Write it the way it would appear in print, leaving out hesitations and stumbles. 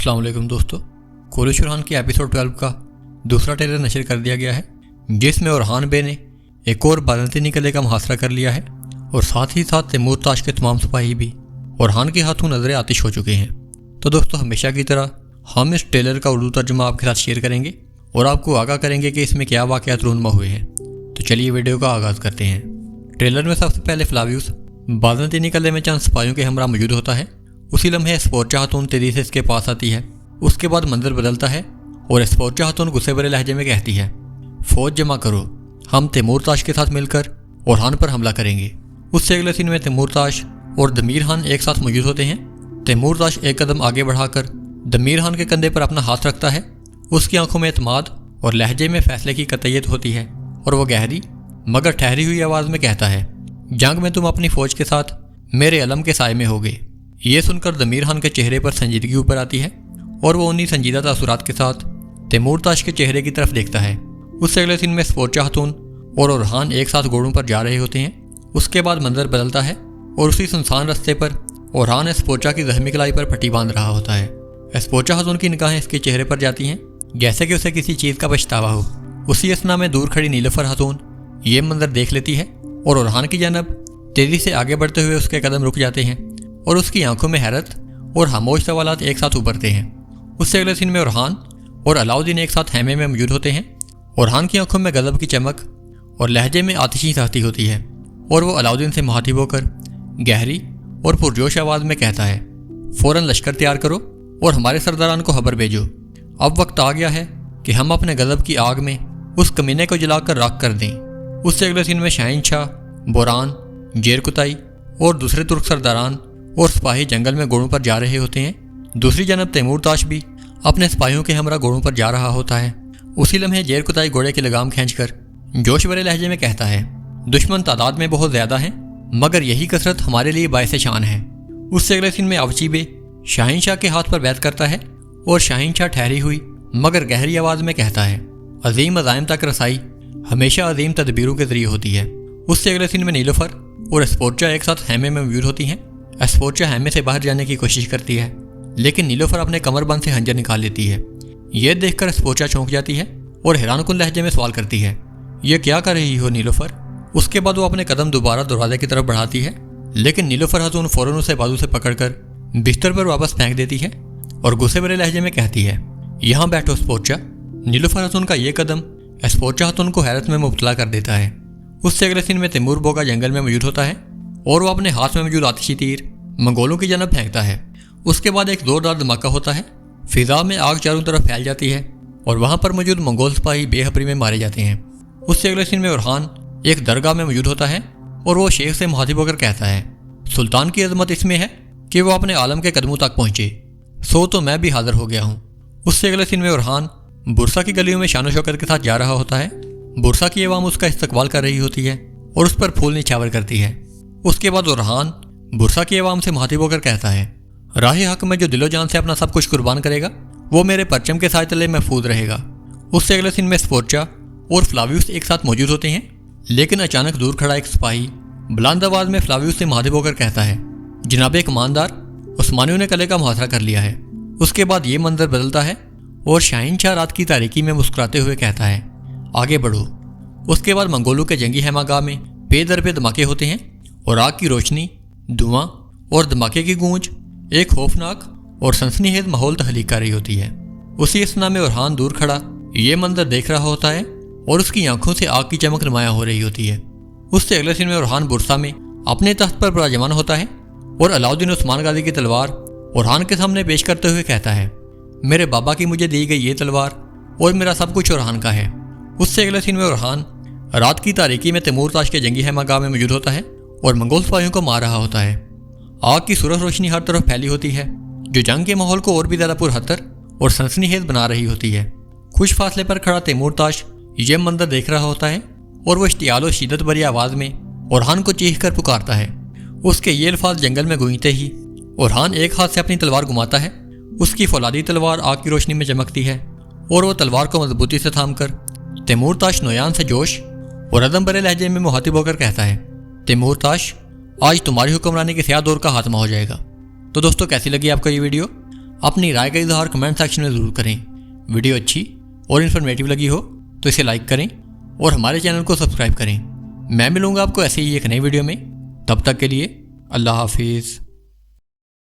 अस्सलाम वालेकुम दोस्तों। कुरैश ओरहान के एपिसोड 12 का दूसरा ट्रेलर नशर कर दिया गया है, जिसमें ओरहान बे ने एक और बाज़ंतीनी किले का मुहासरा कर लिया है और साथ ही साथ तैमूर ताश के तमाम सिपाही भी ओरहान के हाथों नजर आतिश हो चुके हैं। तो दोस्तों, हमेशा की तरह हम इस ट्रेलर का उर्दू तर्जुमा आपके साथ शेयर करेंगे और आपको आगाह करेंगे कि इसमें क्या वाक़यात रूनमा हुए हैं। तो चलिए वीडियो का आगाज़ करते हैं। ट्रेलर में सबसे पहले फ्लावियस बाज़ंतीनी किले में चंद सिपाहियों के हमरा मौजूद होता है। उसी लम्हे स्पोर्चा खातून तेजी से इसके पास आती है। उसके बाद मंजर बदलता है और स्पोर्चा खातून गुस्से भरे लहजे में कहती है, फौज जमा करो, हम तैमूर ताश के साथ मिलकर ओरहान पर हमला करेंगे। उससे अगले सीन में तैमूर ताश और दमीर खान एक साथ मौजूद होते हैं। तैमूर ताश एक कदम आगे बढ़ाकर दमीर खान के कंधे पर अपना हाथ रखता है। उसकी आंखों में एतमाद और लहजे में फैसले की कतईयत होती है और वह गहरी मगर ठहरी हुई आवाज़ में कहता है, जंग में तुम अपनी फौज के साथ मेरे अलम के साए में होगे। ये सुनकर दमीर खान के चेहरे पर संजीदगी ऊपर आती है और वो उन्हीं संजीदा तासुरात के साथ तैमूर ताश के चेहरे की तरफ देखता है। उससे अगले सीन में स्पोर्चा खातून और ओरहान एक साथ घोड़ों पर जा रहे होते हैं। उसके बाद मंजर बदलता है और उसी सुनसान रास्ते पर ओरहान स्पोर्चा की जख्मी कलाई पर पट्टी बांध रहा होता है। स्पोर्चा खातून की निगाहें इसके चेहरे पर जाती हैं जैसे कि उसे किसी चीज़ का पछतावा हो। उसी असना में दूर खड़ी नीलुफर खातून ये मंजर देख लेती है और ओरहान की जानब तेज़ी से आगे बढ़ते हुए उसके कदम रुक जाते हैं और उसकी आंखों में हैरत और खामोश सवालात एक साथ उभरते हैं। उससे अगले सीन में ओरहान और अलाउद्दीन एक साथ हैमे में मौजूद होते हैं। ओरहान की आंखों में गज़ब की चमक और लहजे में आतिशी सहती होती है और वो अलाउद्दीन से मुखातिब होकर गहरी और पुरजोश आवाज़ में कहता है, फ़ौरन लश्कर तैयार करो और हमारे सरदारान को खबर भेजो। अब वक्त आ गया है कि हम अपने गज़ब की आग में उस कमीने को जलाकर राख कर दें। उससे अगले सीन में शाहीन शाह, बोरान, जेरकुताई और दूसरे तुर्क सरदारान और सिपाही जंगल में घोड़ों पर जा रहे होते हैं। दूसरी जानब तैमूर ताश भी अपने सिपाहियों के हमरा घोड़ों पर जा रहा होता है। उसी लम्हे जेरकुताई घोड़े की लगाम खींचकर जोश भरे लहजे में कहता है, दुश्मन तादाद में बहुत ज़्यादा है मगर यही कसरत हमारे लिए बायसे शान है। उससे अगले सीन में आवची बे शाहीन शाह के हाथ पर बैत करता है और शाहीन शाह ठहरी हुई मगर गहरी आवाज़ में कहता है, अजीम अज़ाइम तक रसाई हमेशा अजीम तदबीरों के ज़रिए होती है। उससे अगले सीन में नीलुफर और स्पोर्चा एक साथ हैमे में मौजूद होती हैं। स्पोर्चा हैमे से बाहर जाने की कोशिश करती है लेकिन नीलुफर अपने कमरबंद से हंजर निकाल लेती है। यह देखकर स्पोर्चा चौंक जाती है और हैरानकुन लहजे में सवाल करती है, यह क्या कर रही हो नीलुफर। उसके बाद वो अपने कदम दोबारा दरवाजे की तरफ बढ़ाती है लेकिन नीलुफर खातून फौरन उसे बाजू से पकड़कर बिस्तर पर वापस फेंक देती है और गुस्से भरे लहजे में कहती है, यहाँ बैठो स्पोर्चा। नीलुफर खातून का ये कदम स्पोर्चा खातून को हैरत में मुब्तला कर देता है। उससे अगले सीन में तैमूर बोगा जंगल में मौजूद होता है और वो अपने हाथ में मौजूद आतिशी तीर मंगोलों की जानब फेंकता है। उसके बाद एक जोरदार धमाका होता है, फिजा में आग चारों तरफ फैल जाती है और वहाँ पर मौजूद मंगोल सिपाही बेखबरी में मारे जाते हैं। उससे अगले सीन में ओरहान एक दरगाह में मौजूद होता है और वो शेख से मुखातिब होकर कहता है, सुल्तान की अजमत इसमें है कि वो अपने आलम के कदमों तक पहुँचे, सो तो मैं भी हाजिर हो गया हूँ। उससे अगले सीन में ओरहान बुरसा की गलियों में शान शौकत के साथ जा रहा होता है। बुरसा की अवाम उसका इस्तकबाल कर रही होती है और उस पर फूल निछावर करती है। उसके बाद ओरहान बुरसा की अवाम से मुखातिब होकर कहता है, राह हक में जो दिलो जान से अपना सब कुछ कुर्बान करेगा वो मेरे परचम के साए तले महफूज रहेगा। उससे अगले सीन में स्पोर्चा और फ्लावियस एक साथ मौजूद होते हैं लेकिन अचानक दूर खड़ा एक सिपाही बुलंद आवाज में फ्लावियस से मुखातिब होकर कहता है, जनाबे कमानदार, उस्मानियों ने किले का मुहासरा कर लिया है। उसके बाद ये मंजर बदलता है और शाहीन शाह रात की तारीकी में मुस्कुराते हुए कहता है, आगे बढ़ो। उसके बाद मंगोलों के जंगी हैमागाह में बेदर पे धमाके होते हैं और आग की रोशनी, धुआं और धमाके की गूंज एक खौफनाक और सनसनीखेज माहौल तख्लीक कर रही होती है। उसी असना में ओरहान दूर खड़ा ये मंजर देख रहा होता है और उसकी आंखों से आग की चमक नुमायां हो रही होती है। उससे अगले सीन में ओरहान बुरसा में अपने तख्त पर विराजमान होता है और अलाउद्दीन उस्मान गाजी की तलवार ओरहान के सामने पेश करते हुए कहता है, मेरे बाबा की मुझे दी गई ये तलवार और मेरा सब कुछ ओरहान का है। उससे अगले सीन में ओरहान रात की तारीकी में तैमूर ताश के जंगी हैमागाह में मौजूद होता है और मंगोल सिपाहियों को मार रहा होता है। आग की सुरख रोशनी हर तरफ फैली होती है जो जंग के माहौल को और भी ज़्यादा पुरहतर और सनसनीखेज बना रही होती है। कुछ फासले पर खड़ा तैमूर ताश ये मंजर देख रहा होता है और वो इश्तियाल और शिद्दत भरी आवाज़ में ओरहान को चीख कर पुकारता है। उसके ये अल्फाज जंगल में गूंजते ही ओरहान एक हाथ से अपनी तलवार घुमाता है। उसकी फौलादी तलवार आग की रोशनी में चमकती है और वो तलवार को मजबूती से थाम कर तैमूर ताश नोयान से जोश और अदम भरे लहजे में मुखातिब होकर कहता है, तैमूर ताश, आज तुम्हारी हुक्मरानी के स्याह दौर का खात्मा हो जाएगा। तो दोस्तों, कैसी लगी आपको ये वीडियो? اپنی رائے کا اظہار کمنٹ سیکشن میں ضرور کریں۔ ویڈیو اچھی اور انفارمیٹیو لگی ہو تو اسے لائک کریں اور ہمارے چینل کو سبسکرائب کریں۔ میں ملوں گا آپ کو ایسے ہی ایک نئی ویڈیو میں، تب تک کے لیے اللہ حافظ۔